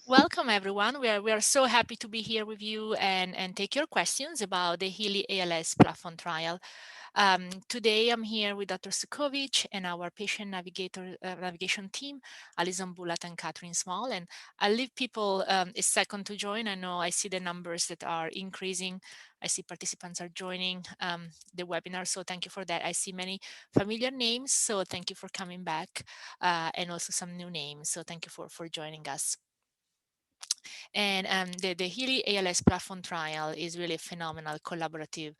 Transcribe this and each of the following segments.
Welcome, everyone. We are so happy to be here with you and take your questions about the HEALEY ALS Platform Trial. Today, I'm here with Dr. Sukovic and our patient navigation team, Alison Bullat and Catherine Small. And I'll leave people a second to join. I know I see the numbers that are increasing. I see participants are joining the webinar, so thank you for that. I see many familiar names, so thank you for coming back, and also some new names. So thank you for joining us. And the HEALEY ALS Platform Trial is really a phenomenal collaborative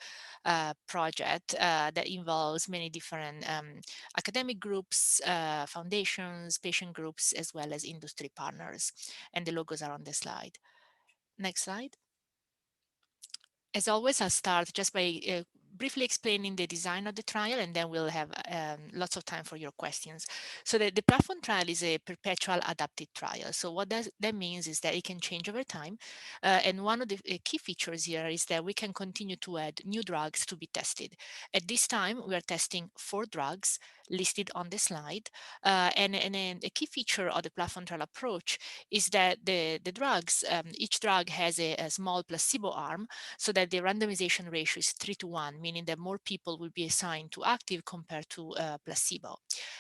project that involves many different academic groups, foundations, patient groups, as well as industry partners. And the logos are on the slide. Next slide. As always, I'll start just by briefly explaining the design of the trial, and then we'll have lots of time for your questions. So the platform trial is a perpetual adaptive trial. So what that means is that it can change over time. And one of the key features here is that we can continue to add new drugs to be tested. At this time, we are testing 4 drugs listed on the slide. And a key feature of the platform trial approach is that the drugs, each drug has a small placebo arm, so that the randomization ratio is 3 to 1, meaning that more people will be assigned to active compared to placebo.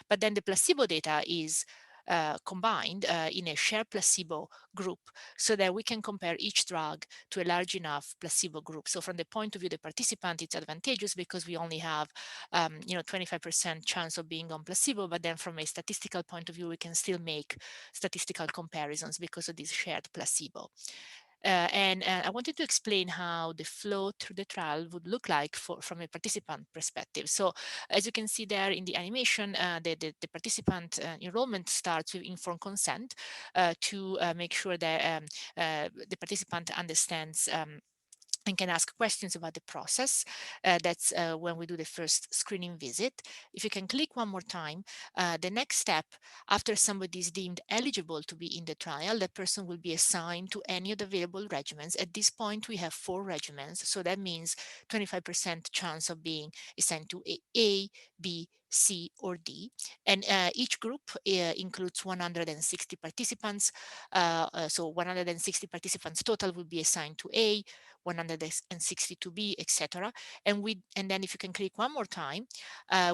But then the placebo data is combined in a shared placebo group so that we can compare each drug to a large enough placebo group. So from the point of view of the participant, it's advantageous because we only have 25% chance of being on placebo, but then from a statistical point of view, we can still make statistical comparisons because of this shared placebo. And I wanted to explain how the flow through the trial would look like from a participant perspective. So as you can see there in the animation, the participant enrollment starts with informed consent to make sure that the participant understands and can ask questions about the process. That's when we do the first screening visit. If you can click one more time, the next step, after somebody is deemed eligible to be in the trial, that person will be assigned to any of the available regimens. At this point, we have 4 regimens, so that means 25% chance of being assigned to A, B, C, or D. And each group includes 160 participants. So 160 participants total will be assigned to A, 162B, etc. And then if you can click one more time,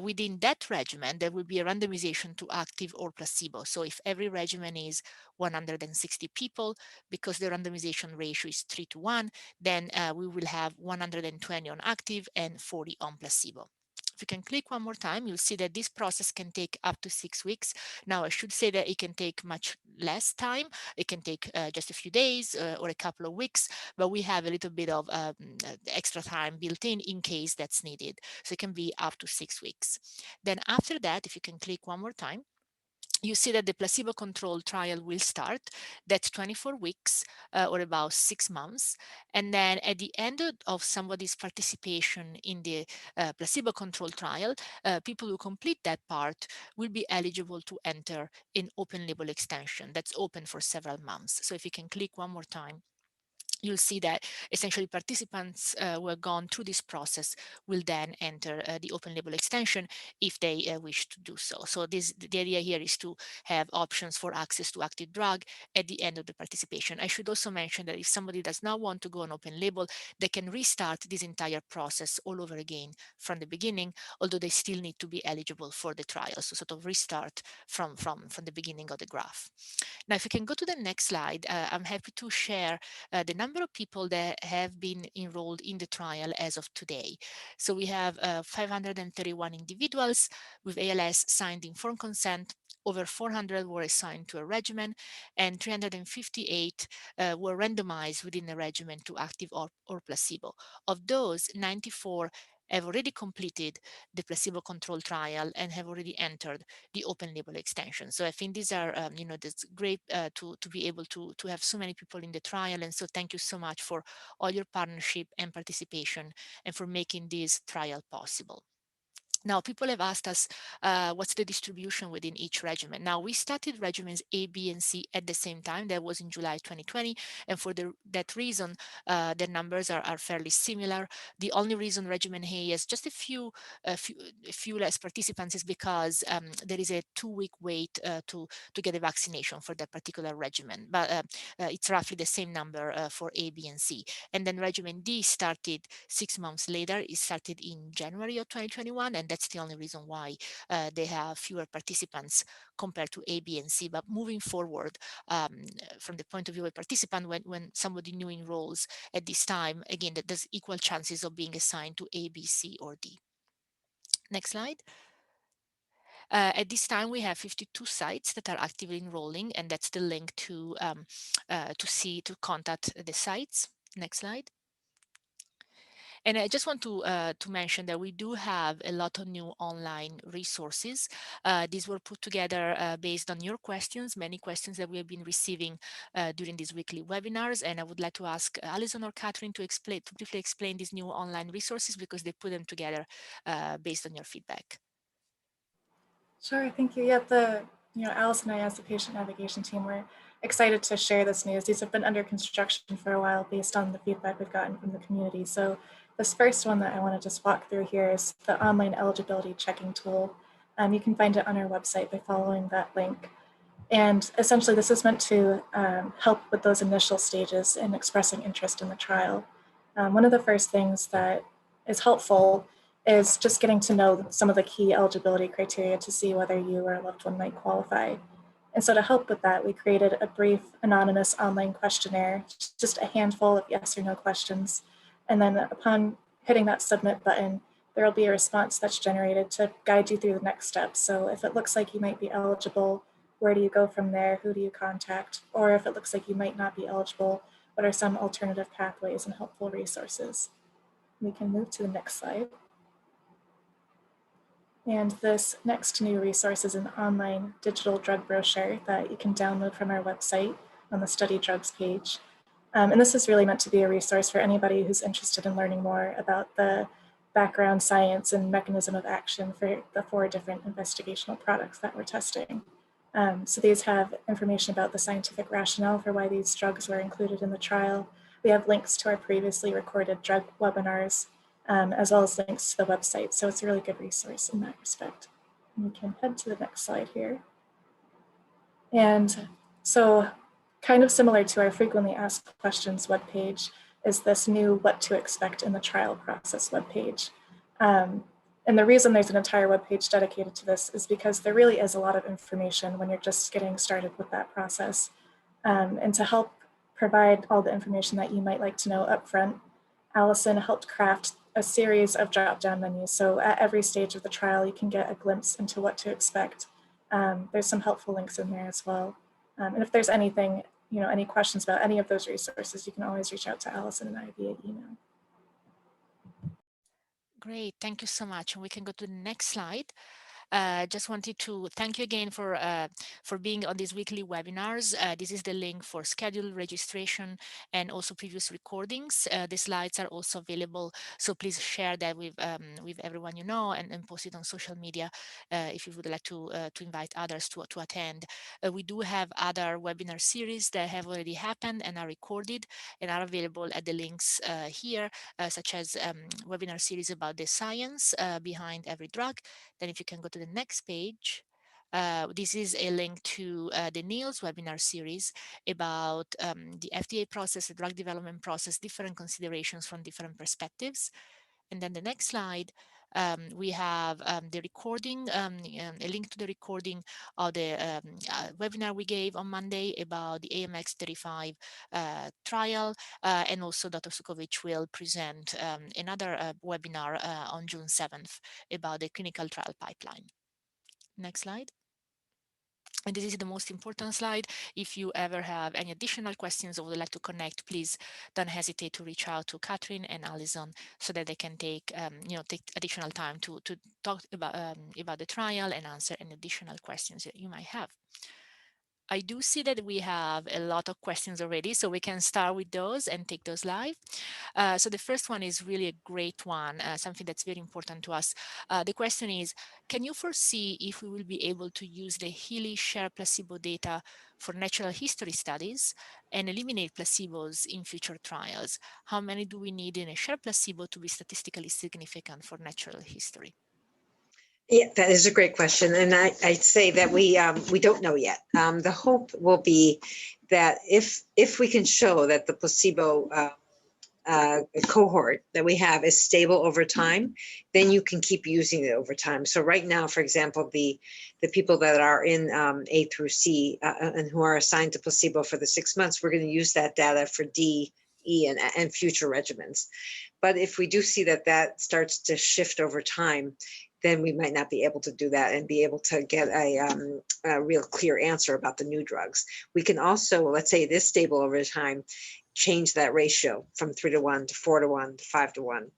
within that regimen, there will be a randomization to active or placebo. So if every regimen is 160 people, because the randomization ratio is 3 to 1, then we will have 120 on active and 40 on placebo. If you can click one more time, you'll see that this process can take up to 6 weeks. Now, I should say that it can take much less time. It can take just a few days or a couple of weeks, but we have a little bit of extra time built in case that's needed. So it can be up to 6 weeks. Then after that, if you can click one more time, you see that the placebo-controlled trial will start. That's 24 weeks or about 6 months. And then at the end of somebody's participation in the placebo-controlled trial, people who complete that part will be eligible to enter an open label extension that's open for several months. So if you can click one more time, you'll see that essentially participants who have gone through this process will then enter the open label extension if they wish to do so. So the idea here is to have options for access to active drug at the end of the participation. I should also mention that if somebody does not want to go on open label, they can restart this entire process all over again from the beginning, although they still need to be eligible for the trial. So sort of restart from the beginning of the graph. Now, if you can go to the next slide, I'm happy to share the number of people that have been enrolled in the trial as of today. So we have 531 individuals with ALS signed informed consent. Over 400 were assigned to a regimen, and 358 were randomized within a regimen to active or placebo. Of those, 94 have already completed the placebo-controlled trial and have already entered the open label extension. So I think these are, that's great to be able to have so many people in the trial. And so thank you so much for all your partnership and participation and for making this trial possible. Now, people have asked us, what's the distribution within each regimen? Now, we started regimens A, B, and C at the same time. That was in July 2020. And for that reason, the numbers are fairly similar. The only reason regimen A has just a few less participants is because there is a 2-week wait to get a vaccination for that particular regimen. But it's roughly the same number for A, B, and C. And then regimen D started 6 months later. It started in January of 2021, and that's the only reason why they have fewer participants compared to A, B, and C. But moving forward, from the point of view of a participant, when somebody new enrolls at this time, again, that there's equal chances of being assigned to A, B, C, or D. Next slide. At this time, we have 52 sites that are actively enrolling, and that's the link to contact the sites. Next slide. And I just want to mention that we do have a lot of new online resources. These were put together based on your questions, many questions that we have been receiving during these weekly webinars. And I would like to ask Alison or Catherine to briefly explain these new online resources, because they put them together based on your feedback. Sure, thank you. Yeah, Alice and I, as the patient navigation team, we're excited to share this news. These have been under construction for a while based on the feedback we've gotten from the community. So this first one that I want to just walk through here is the online eligibility checking tool. You can find it on our website by following that link. And essentially, this is meant to help with those initial stages in expressing interest in the trial. One of the first things that is helpful is just getting to know some of the key eligibility criteria to see whether you or a loved one might qualify. And so to help with that, we created a brief anonymous online questionnaire, just a handful of yes or no questions. And then upon hitting that submit button, there will be a response that's generated to guide you through the next steps. So if it looks like you might be eligible, where do you go from there? Who do you contact? Or if it looks like you might not be eligible, what are some alternative pathways and helpful resources? We can move to the next slide. And this next new resource is an online digital drug brochure that you can download from our website on the Study Drugs page. And this is really meant to be a resource for anybody who's interested in learning more about the background science and mechanism of action for the 4 different investigational products that we're testing. So these have information about the scientific rationale for why these drugs were included in the trial. We have links to our previously recorded drug webinars, as well as links to the website. So it's a really good resource in that respect. And we can head to the next slide here. And so kind of similar to our frequently asked questions webpage is this new what to expect in the trial process webpage. And the reason there's an entire webpage dedicated to this is because there really is a lot of information when you're just getting started with that process. And to help provide all the information that you might like to know upfront, Allison helped craft a series of drop-down menus. So at every stage of the trial, you can get a glimpse into what to expect. There's some helpful links in there as well. And if there's anything, any questions about any of those resources, you can always reach out to Allison and I via email. Great, thank you so much. And we can go to the next slide. Just wanted to thank you again for being on these weekly webinars. This is the link for schedule registration and also previous recordings. The slides are also available, so please share that with everyone you know, and post it on social media if you would like to invite others to attend. We do have other webinar series that have already happened and are recorded and are available at the links here, such as webinar series about the science behind every drug. Then if you can go to the next page, this is a link to the NILS webinar series about the FDA process, the drug development process, different considerations from different perspectives. And then the next slide, we have the recording, a link to the recording of the webinar we gave on Monday about the AMX35 trial, and also Dr. Cudkowicz will present another webinar on June 7th about the clinical trial pipeline. Next slide. And this is the most important slide. If you ever have any additional questions or would like to connect, please don't hesitate to reach out to Catherine and Alison so that they can take additional time to talk about the trial and answer any additional questions that you might have. I do see that we have a lot of questions already, so we can start with those and take those live. So the first one is really a great one, something that's very important to us. The question is, can you foresee if we will be able to use the HEALEY share placebo data for natural history studies and eliminate placebos in future trials? How many do we need in a share placebo to be statistically significant for natural history? Yeah, that is a great question, and I'd say that we don't know yet. The hope will be that if we can show that the placebo cohort that we have is stable over time, then you can keep using it over time. So right now, for example, the people that are in A through C and who are assigned to placebo for the 6 months, we're going to use that data for D, E, and future regimens. But if we do see that that starts to shift over time, then we might not be able to do that and be able to get a real clear answer about the new drugs. We can also, let's say it is stable over time, change that ratio from 3 to 1 to 4 to 1 to 5 to 1.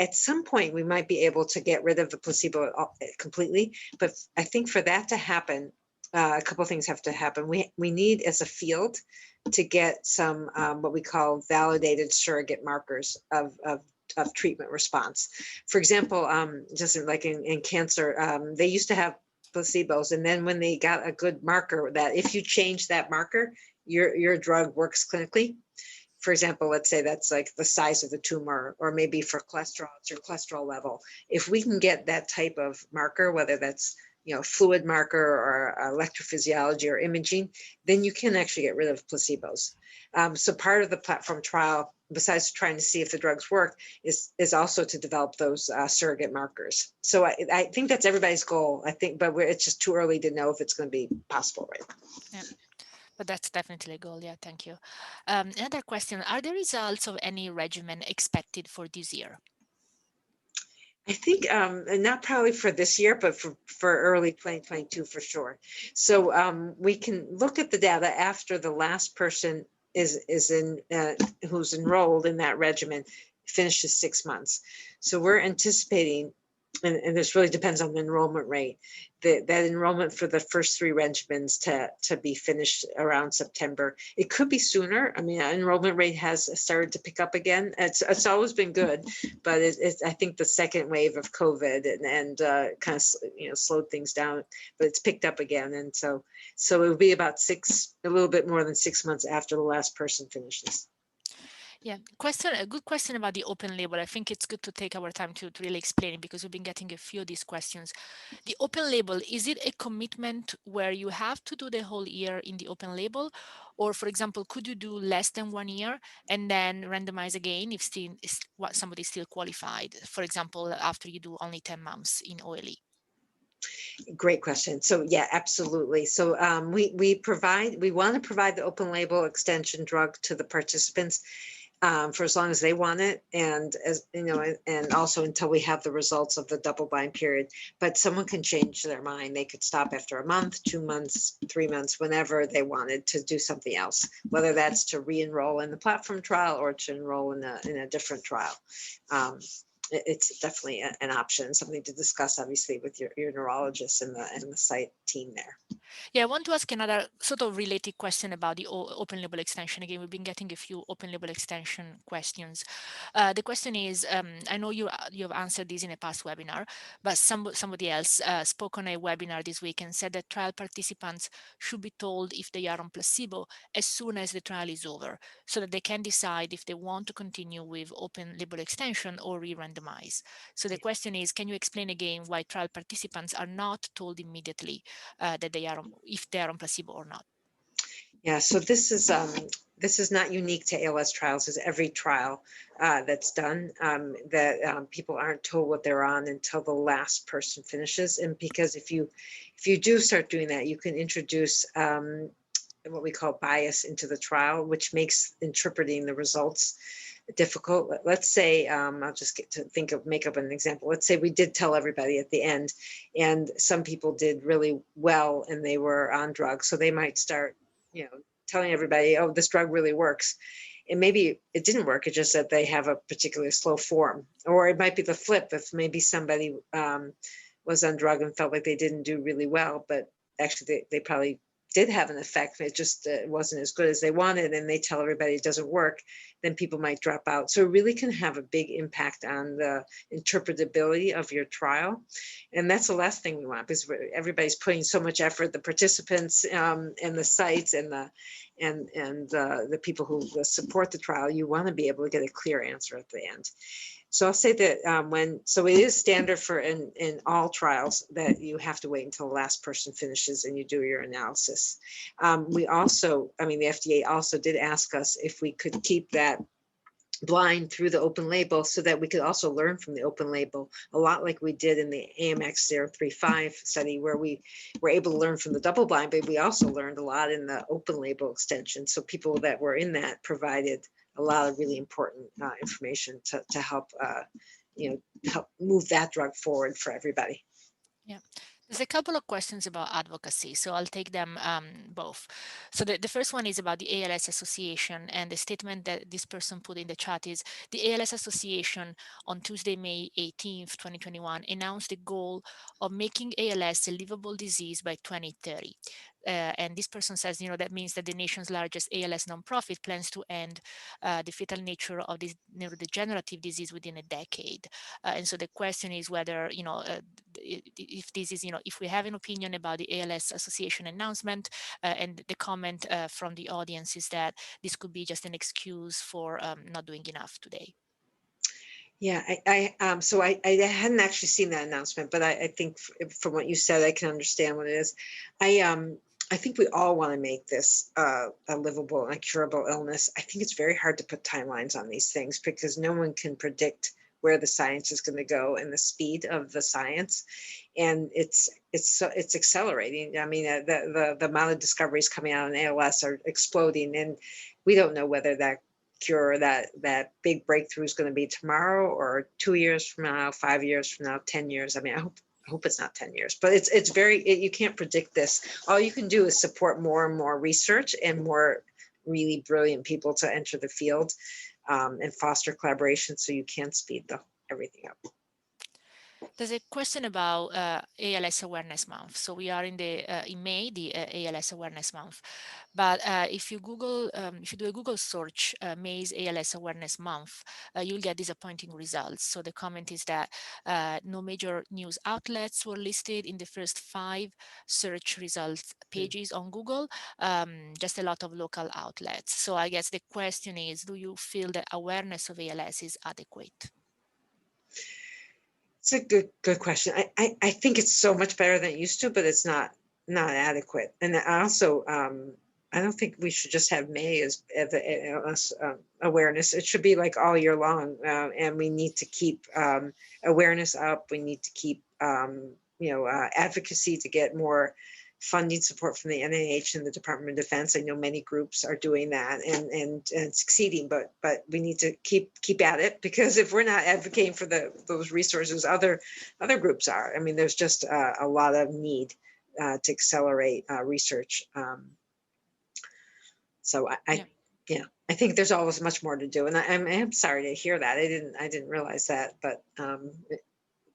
At some point, we might be able to get rid of the placebo completely, but I think for that to happen, a couple of things have to happen. We need, as a field, to get some what we call validated surrogate markers of treatment response. For example, just like in cancer, they used to have placebos, and then when they got a good marker that if you change that marker, your drug works clinically. For example, let's say that's like the size of the tumor, or maybe for cholesterol, it's your cholesterol level. If we can get that type of marker, whether that's fluid marker or electrophysiology or imaging, then you can actually get rid of placebos. So part of the platform trial, besides trying to see if the drugs work, is also to develop those surrogate markers. So I think that's everybody's goal, I think, but it's just too early to know if it's going to be possible, right? Yeah. But that's definitely a goal. Yeah, thank you. Another question, are the results of any regimen expected for this year? I think not probably for this year, but for early 2022 for sure. So we can look at the data after the last person is in who's enrolled in that regimen finishes 6 months. So we're anticipating, and this really depends on the enrollment rate, that enrollment for the first 3 regimens to be finished around September. It could be sooner. I mean, enrollment rate has started to pick up again. It's always been good, but I think the second wave of COVID and kind of slowed things down, but it's picked up again, and so it will be about a little bit more than 6 months after the last person finishes. Yeah, a good question about the open label. I think it's good to take our time to really explain it, because we've been getting a few of these questions. The open label, is it a commitment where you have to do the whole year in the open label? Or, for example, could you do less than 1 year and then randomize again if somebody's still qualified? For example, after you do only 10 months in OLE? Great question. So yeah, absolutely. So we want to provide the open label extension drug to the participants for as long as they want it, and and also until we have the results of the double-blind period. But someone can change their mind. They could stop after a month, 2 months, 3 months, whenever they wanted to do something else, whether that's to re-enroll in the platform trial or to enroll in a different trial. It's definitely an option, something to discuss, obviously, with your neurologist and the site team there. Yeah, I want to ask another sort of related question about the open label extension. Again, we've been getting a few open label extension questions. The question is, I know you have answered this in a past webinar, but somebody else spoke on a webinar this week and said that trial participants should be told if they are on placebo as soon as the trial is over, so that they can decide if they want to continue with open label extension or re-randomize. So the question is, can you explain again why trial participants are not told immediately that they are if they are on placebo or not? Yeah, so this is not unique to ALS trials. It's every trial that's done that people aren't told what they're on until the last person finishes. And because if you do start doing that, you can introduce what we call bias into the trial, which makes interpreting the results difficult. Let's say I'll just get to make up an example. Let's say we did tell everybody at the end, and some people did really well and they were on drugs, so they might start telling everybody, oh, this drug really works. And maybe it didn't work. It's just that they have a particularly slow form. Or it might be the flip, if maybe somebody was on drug and felt like they didn't do really well, but actually they probably did have an effect, it just wasn't as good as they wanted, and they tell everybody it doesn't work, then people might drop out. So it really can have a big impact on the interpretability of your trial. And that's the last thing we want, because everybody's putting so much effort, the participants and the sites and the people who support the trial. You want to be able to get a clear answer at the end. So I'll say that so it is standard for in all trials that you have to wait until the last person finishes and you do your analysis. We also, the FDA also did ask us if we could keep that blind through the open label, so that we could also learn from the open label, a lot like we did in the AMX 035 study, where we were able to learn from the double blind, but we also learned a lot in the open label extension. So people that were in that provided a lot of really important information to help, help move that drug forward for everybody. Yeah. There's a couple of questions about advocacy, so I'll take them both. So the first one is about the ALS Association, and the statement that this person put in the chat is, the ALS Association on Tuesday, May 18th, 2021, announced the goal of making ALS a livable disease by 2030. And this person says, that means that the nation's largest ALS nonprofit plans to end the fatal nature of this neurodegenerative disease within a decade. And so the question is whether, if this is, if we have an opinion about the ALS Association announcement, and the comment from the audience is that this could be just an excuse for not doing enough today. Yeah, so I hadn't actually seen that announcement, but I think from what you said, I can understand what it is. I think we all want to make this a livable and a curable illness. I think it's very hard to put timelines on these things, because no one can predict where the science is going to go and the speed of the science, and it's accelerating. The amount of discoveries coming out in ALS are exploding, and we don't know whether that cure, that big breakthrough is going to be tomorrow, or 2 years from now, 5 years from now, 10 years. I hope it's not 10 years, but you can't predict this. All you can do is support more and more research and more really brilliant people to enter the field, and foster collaboration, so you can speed everything up. There's a question about ALS Awareness Month. So we are in May, the ALS Awareness Month. But if you do a Google search, May's ALS Awareness Month, you'll get disappointing results. So the comment is that no major news outlets were listed in the first 5 search results pages on Google, just a lot of local outlets. So I guess the question is, do you feel that awareness of ALS is adequate? It's a good question. I think it's so much better than it used to, but it's not adequate. And I also, I don't think we should just have May as awareness. It should be like all year long, and we need to keep awareness up. We need to keep advocacy to get more funding support from the NIH and the Department of Defense. I know many groups are doing that and succeeding, but we need to keep at it, because if we're not advocating for those resources, other groups are. There's just a lot of need to accelerate research. So I think there's always much more to do, and I'm sorry to hear that. I didn't realize that, but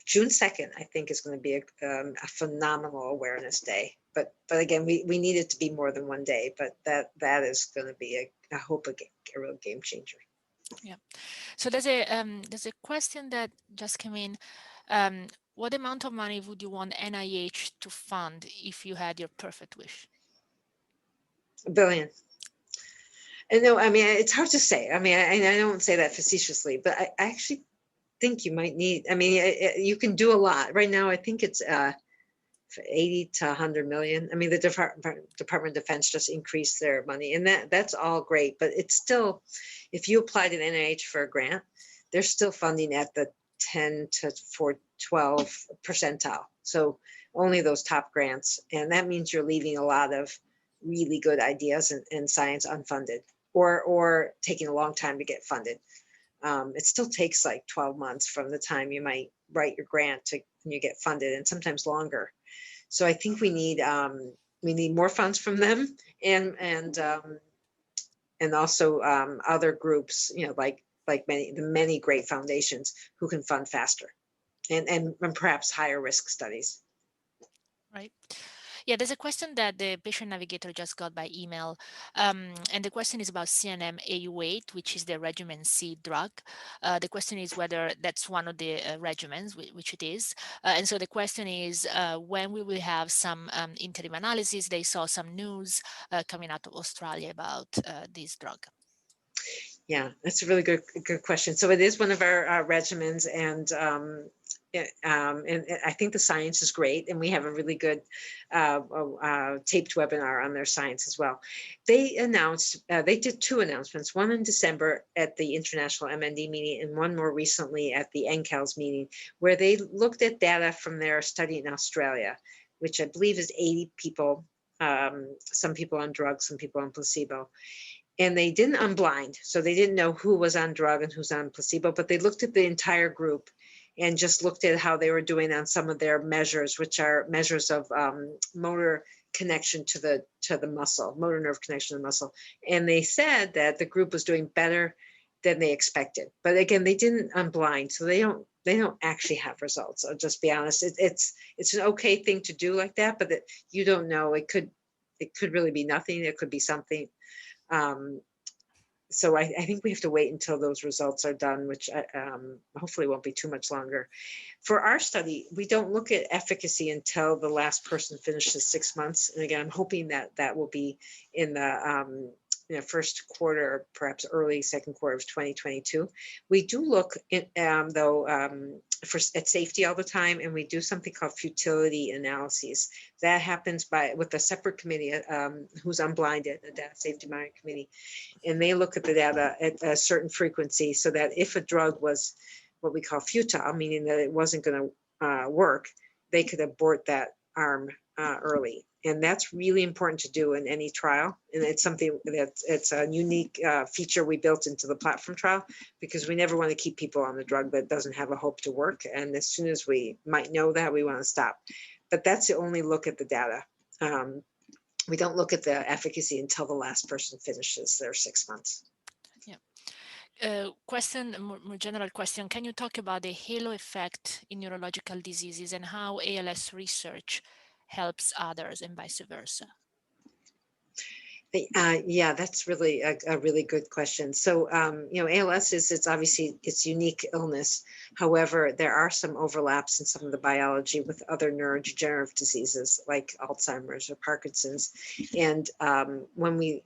June 2nd, I think, is going to be a phenomenal awareness day. But again, we need it to be more than one day. But that is going to be I hope a real game changer. Yeah. So there's a question that just came in. What amount of money would you want NIH to fund if you had your perfect wish? $1 billion. And no, it's hard to say. I don't say that facetiously, but I actually think you might need. You can do a lot right now. I think it's 80 to 100 million. The Department of Defense just increased their money, and that's all great. But it's still, if you apply to NIH for a grant, they're still funding at the 10 to 12 percentile. So only those top grants, and that means you're leaving a lot of really good ideas in science unfunded, or taking a long time to get funded. It still takes like 12 months from the time you might write your grant to when you get funded, and sometimes longer. So I think we need more funds from them, and also other groups, like many great foundations who can fund faster, and perhaps higher risk studies. Right. Yeah, there's a question that the patient navigator just got by email. And the question is about CNM AU8, which is the regimen C drug. The question is whether that's one of the regimens, which it is. And so the question is when we will have some interim analysis. They saw some news coming out of Australia about this drug. Yeah, that's a really good question. So it is one of our regimens, and I think the science is great, and we have a really good taped webinar on their science as well. They announced, they did two announcements, one in December at the International MND meeting and one more recently at the NCALS meeting, where they looked at data from their study in Australia, which I believe is 80 people, some people on drugs, some people on placebo. And they didn't unblind, so they didn't know who was on drug and who's on placebo, but they looked at the entire group and just looked at how they were doing on some of their measures, which are measures of motor connection to the muscle, motor nerve connection to the muscle. And they said that the group was doing better than they expected. But again, they didn't unblind, so they don't actually have results. I'll just be honest. It's an okay thing to do like that, but you don't know. It could really be nothing. It could be something. So I think we have to wait until those results are done, which hopefully won't be too much longer. For our study, we don't look at efficacy until the last person finishes 6 months. And again, I'm hoping that will be in the first quarter, perhaps early second quarter of 2022. We do look at, at safety all the time, and we do something called futility analyses. That happens with a separate committee who's unblinded, the data safety monitoring committee, and they look at the data at a certain frequency so that if a drug was what we call futile, meaning that it wasn't going to work, they could abort that arm early. And that's really important to do in any trial. And it's something it's a unique feature we built into the platform trial, because we never want to keep people on the drug that doesn't have a hope to work. And as soon as we might know that, we want to stop. But that's the only look at the data. We don't look at the efficacy until the last person finishes their 6 months. Yeah. Question, more general question. Can you talk about the halo effect in neurological diseases and how ALS research helps others and vice versa? Yeah, that's really a really good question. So, ALS it's obviously it's unique illness. However, there are some overlaps in some of the biology with other neurodegenerative diseases like Alzheimer's or Parkinson's. And when we,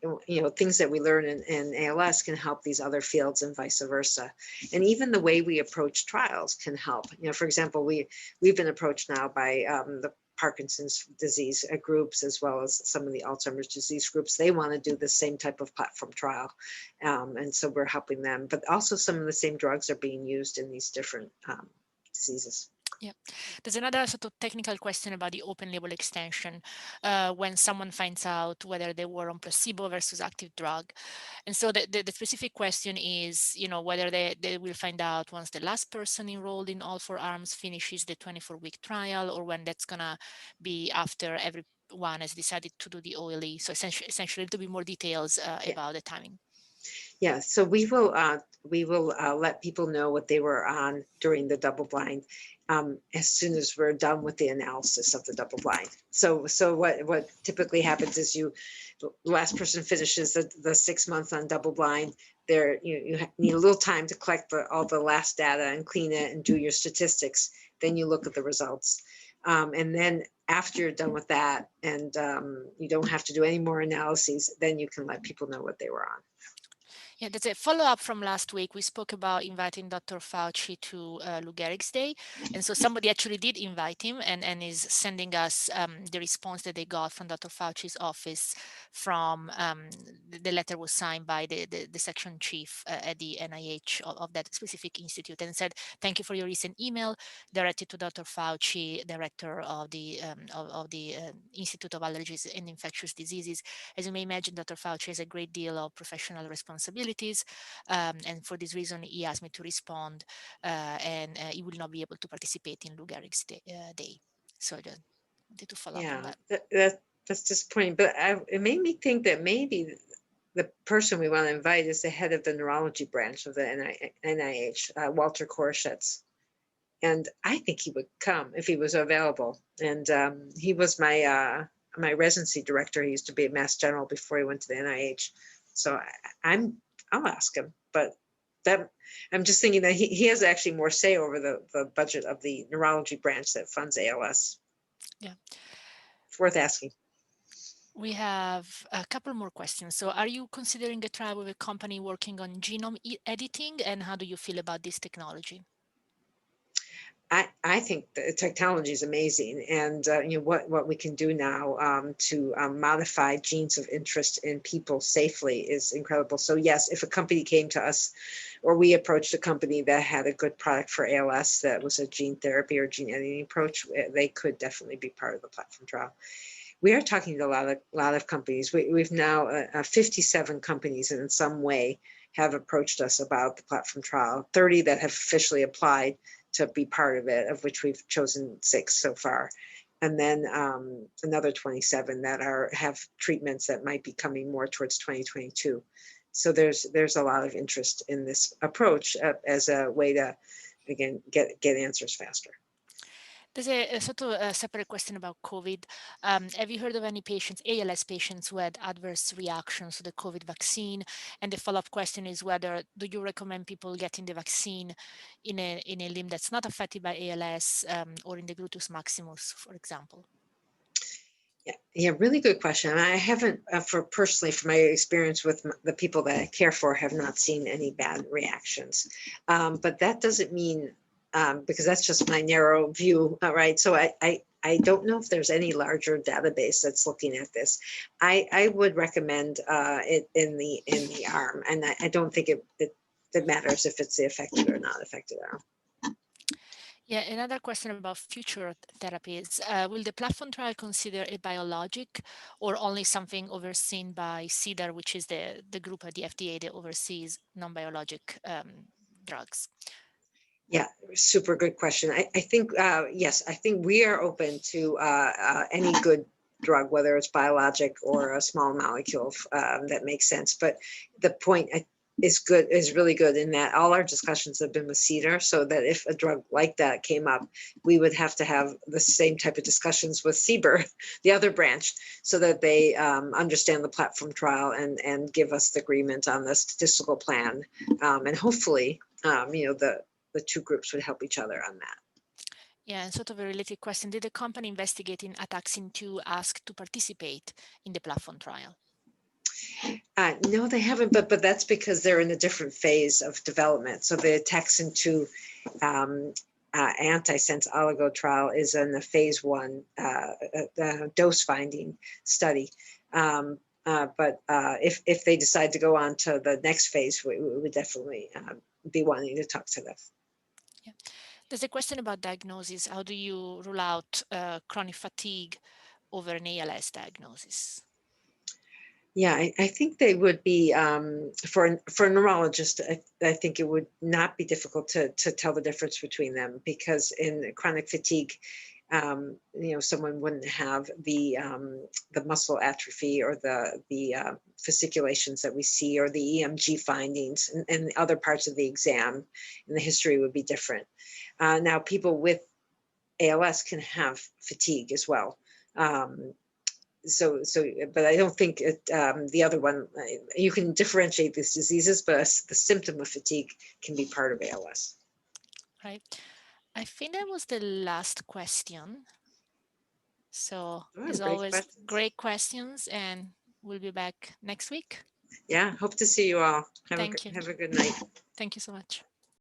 things that we learn in ALS can help these other fields and vice versa. And even the way we approach trials can help. For example, we've been approached now by the Parkinson's disease groups, as well as some of the Alzheimer's disease groups. They want to do the same type of platform trial. And so we're helping them, but also some of the same drugs are being used in these different diseases. Yeah, there's another sort of technical question about the open label extension when someone finds out whether they were on placebo versus active drug. And so the specific question is, whether they will find out once the last person enrolled in all 4 arms finishes the 24-week trial, or when that's going to be after everyone has decided to do the OLE. So essentially a little bit more details about the timing. Yeah, so we will let people know what they were on during the double blind as soon as we're done with the analysis of the double blind. So what typically happens is the last person finishes the 6 months on double blind. You need a little time to collect all the last data and clean it and do your statistics. Then you look at the results. And then after you're done with that and you don't have to do any more analyses, then you can let people know what they were on. Yeah, that's a follow-up from last week. We spoke about inviting Dr. Fauci to Lou Gehrig's Day. And so somebody actually did invite him and is sending us the response that they got from Dr. Fauci's office from the letter was signed by the section chief at the NIH of that specific institute, and said, thank you for your recent email directed to Dr. Fauci, director of the Institute of Allergies and Infectious Diseases. As you may imagine, Dr. Fauci has a great deal of professional responsibility. And for this reason, he asked me to respond, and he will not be able to participate in Lou Gehrig's day. So I just wanted to follow up on that. That's disappointing, but it made me think that maybe the person we want to invite is the head of the neurology branch of the NIH, Walter Koroshetz. And I think he would come if he was available. And he was my my residency director. He used to be at Mass General before he went to the NIH. So I'll ask him, but that I'm just thinking that he has actually more say over the budget of the neurology branch that funds ALS. Yeah. It's worth asking. We have a couple more questions. So are you considering a trial with a company working on genome editing, and how do you feel about this technology? I think the technology is amazing, and what we can do now to modify genes of interest in people safely is incredible. So yes, if a company came to us, or we approached a company that had a good product for ALS that was a gene therapy or gene editing approach, they could definitely be part of the platform trial. We are talking to a lot of companies. We've now 57 companies in some way have approached us about the platform trial. 30 that have officially applied to be part of it, of which we've chosen 6 so far. And then another 27 that have treatments that might be coming more towards 2022. So there's a lot of interest in this approach as a way to, again, get answers faster. There's a sort of a separate question about COVID. Have you heard of any patients, ALS patients, who had adverse reactions to the COVID vaccine? And the follow-up question is whether do you recommend people getting the vaccine in a limb that's not affected by ALS or in the gluteus maximus, for example? Yeah, really good question. I haven't, personally, from my experience with the people that I care for, have not seen any bad reactions. But that doesn't mean, because that's just my narrow view, right? So I don't know if there's any larger database that's looking at this. I would recommend it in the arm, and I don't think it matters if it's the affected or not affected arm. Yeah, another question about future therapies. Will the platform trial consider a biologic or only something overseen by CDER, which is the group at the FDA that oversees non-biologic drugs? Yeah, super good question. I think, yes, I think we are open to any good drug, whether it's biologic or a small molecule that makes sense. But the point is really good in that all our discussions have been with CDER, so that if a drug like that came up, we would have to have the same type of discussions with CBER, the other branch, so that they understand the platform trial and give us the agreement on the statistical plan. And hopefully, the two groups would help each other on that. Yeah, and sort of a related question. Did the company investigating Ataxin-2 ask to participate in the platform trial? No, they haven't, but that's because they're in a different phase of development. So the Ataxin-2 antisense oligo trial is in the phase 1 dose finding study. But if they decide to go on to the next phase, we would definitely be wanting to talk to them. Yeah. There's a question about diagnosis. How do you rule out chronic fatigue over an ALS diagnosis? Yeah, I think they would be, for a neurologist, I think it would not be difficult to tell the difference between them, because in chronic fatigue, someone wouldn't have the muscle atrophy or the fasciculations that we see, or the EMG findings, and other parts of the exam, and the history would be different. Now, people with ALS can have fatigue as well. But I don't think the other one, you can differentiate these diseases, but the symptom of fatigue can be part of ALS. Right. I think that was the last question. So as always, great questions, and we'll be back next week. Yeah, hope to see you all. Thank you. Have a good night. Thank you so much.